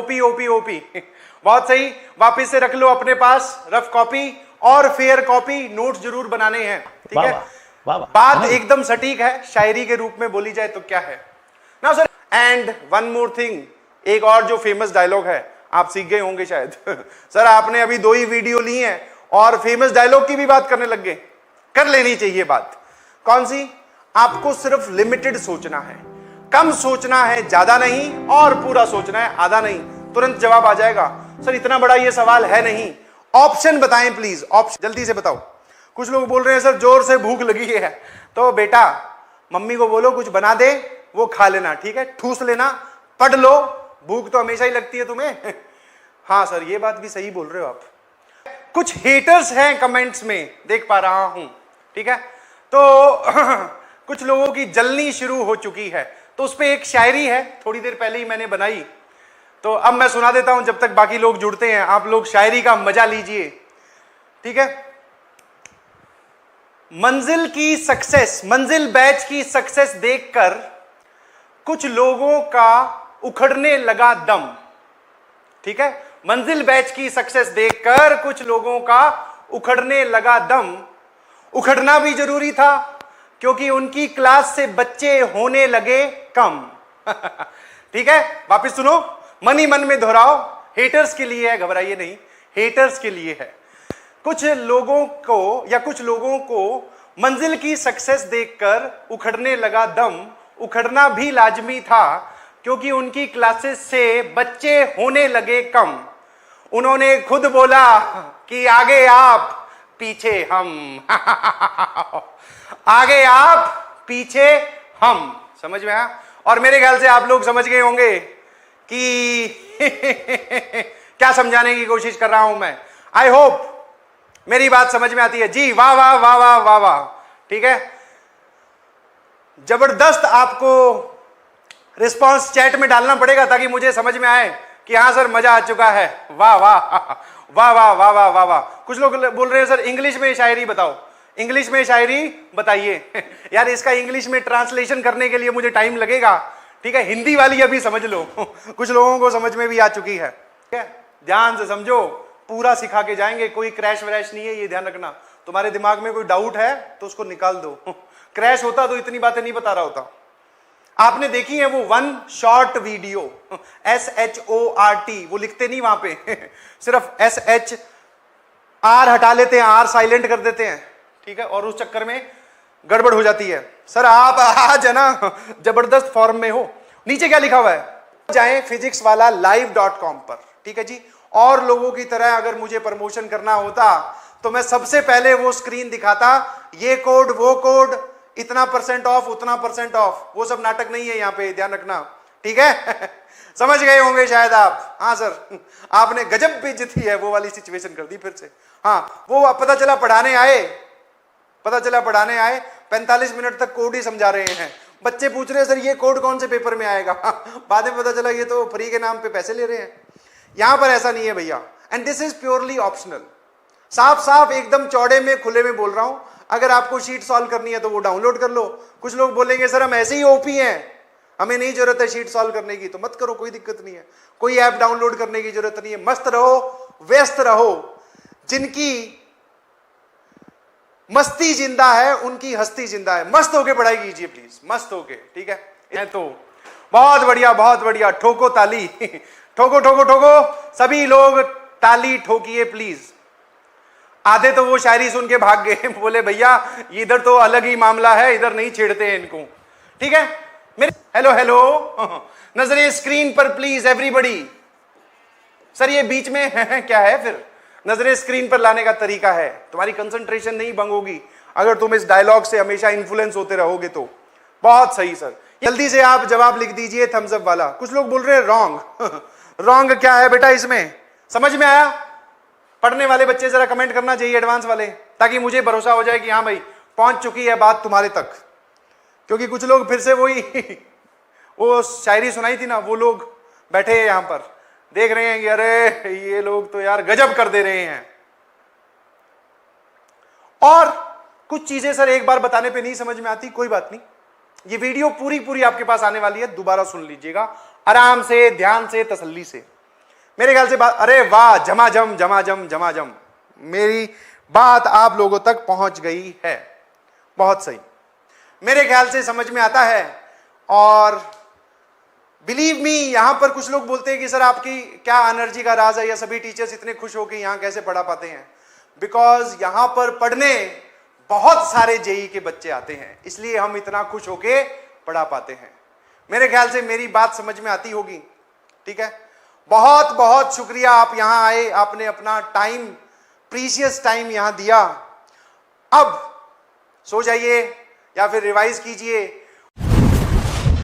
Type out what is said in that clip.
OP OP OP. बहुत सही, वापिस से रख लो अपने पास रफ कॉपी और फेयर कॉपी, नोट्स जरूर बनाने हैं, ठीक है। बात एकदम सटीक है, शायरी के रूप में बोली जाए तो क्या है ना sir. And one more thing, एक और जो फेमस डायलॉग है, आप सीख गए होंगे शायद। सर आपने अभी 2 ही वीडियो ली हैं और फेमस डायलॉग की भी बात करने लग गए। कर लेनी चाहिए बात। कौन सी? आपको सिर्फ लिमिटेड सोचना है, कम सोचना है, ज्यादा नहीं, और पूरा सोचना है, आधा नहीं। तुरंत जवाब आ जाएगा। सर इतना बड़ा ये सवाल है नहीं, ऑप्शन बताएं प्लीज, ऑप्शन जल्दी से बताओ। कुछ लोग बोल रहे हैं सर जोर से भूख लगी है, तो बेटा मम्मी को बोलो कुछ बना दे, वो खा लेना, ठीक है, ठूस लेना, पढ़ लो, भूख तो हमेशा ही लगती है तुम्हें। हाँ सर ये बात भी सही बोल रहे हो आप। कुछ हेटर्स हैं कमेंट्स में, देख पा रहा हूं, ठीक है, तो कुछ लोगों की जलनी शुरू हो चुकी है, तो उस पर एक शायरी है, थोड़ी देर पहले ही मैंने बनाई, तो अब मैं सुना देता हूं, जब तक बाकी लोग जुड़ते हैं आप लोग शायरी का मजा लीजिए, ठीक है। मंजिल की सक्सेस, मंजिल बैच की सक्सेस देखकर कुछ लोगों का उखड़ने लगा दम, ठीक है। मंजिल बैच की सक्सेस देखकर कुछ लोगों का उखड़ने लगा दम। उखड़ना भी जरूरी था क्योंकि उनकी क्लास से बच्चे होने लगे कम। ठीक है, वापस सुनो, मन ही मन में दोहराओ, हेटर्स के लिए है, घबराइए नहीं, हेटर्स के लिए है। कुछ लोगों को मंजिल की सक्सेस देखकर उखड़ने लगा दम। उखड़ना भी लाजमी था क्योंकि उनकी क्लासेस से बच्चे होने लगे कम। उन्होंने खुद बोला कि आगे आप पीछे हम। आगे आप पीछे हम, समझ में आया? और मेरे ख्याल से आप लोग समझ गए होंगे कि क्या समझाने की कोशिश कर रहा हूं मैं। आई होप मेरी बात समझ में आती है जी। वाह वाह वाह वाह वाह वाह, ठीक है। जबरदस्त आपको रिस्पांस चैट में डालना पड़ेगा ताकि मुझे समझ में आए कि हाँ सर मजा आ चुका है। वाह वाह वाह वाह वाह वाह वाह वाह। कुछ लोग बोल रहे हैं सर इंग्लिश में शायरी बताओ, इंग्लिश में शायरी बताइए। यार इसका इंग्लिश में ट्रांसलेशन करने के लिए मुझे टाइम लगेगा, ठीक है। हिंदी वाली अभी समझ लो, कुछ लोगों को समझ में भी आ चुकी है, ठीक है। ध्यान से समझो, पूरा सिखा के जाएंगे, कोई क्रैश व्रैश नहीं है, ये ध्यान रखना। तुम्हारे दिमाग में कोई डाउट है तो उसको निकाल दो। क्रैश होता तो इतनी बातें नहीं बता रहा होता। आपने देखी है वो 1 शॉर्ट वीडियो, SHORT, वो लिखते नहीं वहां पे, सिर्फ SHR हटा लेते हैं, R साइलेंट कर देते हैं, ठीक है, और उस चक्कर में गड़बड़ हो जाती है। सर आप आज है ना जबरदस्त फॉर्म में हो। नीचे क्या लिखा हुआ है, जाएं physicswala.live.com पर, ठीक है जी। और लोगों की तरह अगर मुझे प्रमोशन करना होता तो मैं सबसे पहले वो स्क्रीन दिखाता, ये कोड वो कोड, इतना % ऑफ उतना % ऑफ, वो सब नाटक नहीं है यहाँ पे, ध्यान रखना, ठीक है। समझ गए होंगे शायद आप। हाँ सर आपने गजब बेइज्जती है वो वाली सिचुएशन कर दी फिर से। हाँ वो पता चला पढ़ाने आए 45 मिनट तक कोड ही समझा रहे हैं। बच्चे पूछ रहे हैं सर ये कोड कौन से पेपर में आएगा। बाद में पता चला ये तो फ्री के नाम पे पैसे ले रहे हैं। यहां पर ऐसा नहीं है भैया, and this is purely optional. साफ साफ एकदम चौड़े में खुले में बोल रहा हूं, अगर आपको शीट सॉल्व करनी है तो वो डाउनलोड कर लो। कुछ लोग बोलेंगे सर हम ऐसे ही ओपी हैं, हमें नहीं जरूरत है शीट सॉल्व करने की, तो मत करो, कोई दिक्कत नहीं है। कोई ऐप डाउनलोड करने की जरूरत नहीं है, मस्त रहो, व्यस्त रहो। जिनकी मस्ती जिंदा है उनकी हस्ती जिंदा है। मस्त होके पढ़ाई कीजिए प्लीज, मस्त होके, ठीक है। तो बहुत बढ़िया, बहुत बढ़िया, ठोको ताली। ठोको ठोको ठोको, सभी लोग ताली ठोकिए प्लीज। आधे तो वो शायरी सुन के भाग गए, बोले भैया इधर तो अलग ही मामला है, इधर नहीं छेड़ते हैं इनको, ठीक है। मेरे हेलो हेलो, नजरे स्क्रीन पर प्लीज एवरीबॉडी। सर ये बीच में है क्या है फिर? नजरें स्क्रीन पर लाने का तरीका है, तुम्हारी कंसंट्रेशन नहीं भंग होगी अगर तुम इस डायलॉग से हमेशा इन्फ्लुएंस होते रहोगे तो। बहुत सही सर, जल्दी से आप जवाब लिख दीजिए थम्स अप वाला। कुछ लोग बोल रहे हैं रॉन्ग। रॉन्ग क्या है बेटा इसमें, समझ में आया? पढ़ने वाले बच्चे जरा कमेंट करना चाहिए, एडवांस वाले, ताकि मुझे भरोसा हो जाए कि हाँ भाई पहुंच चुकी है बात तुम्हारे तक। क्योंकि कुछ लोग फिर से वही वो शायरी सुनाई थी ना, वो लोग बैठे हैं यहां पर, देख रहे हैं कि अरे ये लोग तो यार गजब कर दे रहे हैं। और कुछ चीजें सर एक बार बताने पे नहीं समझ में आती, कोई बात नहीं, ये वीडियो पूरी पूरी आपके पास आने वाली है, दोबारा सुन लीजिएगा आराम से, ध्यान से, तसल्ली से। मेरे ख्याल से बात, अरे वाह, झमाझम झमाझम झमाझम, मेरी बात आप लोगों तक पहुंच गई है, बहुत सही, मेरे ख्याल से समझ में आता है। और बिलीव मी, यहां पर कुछ लोग बोलते हैं कि सर आपकी क्या एनर्जी का राज है, या सभी टीचर्स इतने खुश होकर यहां कैसे पढ़ा पाते हैं? बिकॉज यहां पर पढ़ने बहुत सारे जेई के बच्चे आते हैं, इसलिए हम इतना खुश होके पढ़ा पाते हैं। मेरे ख्याल से मेरी बात समझ में आती होगी, ठीक है। बहुत बहुत शुक्रिया, आप यहां आए, आपने अपना टाइम, प्रीशियस टाइम यहां दिया। अब सो जाइए या फिर रिवाइज कीजिए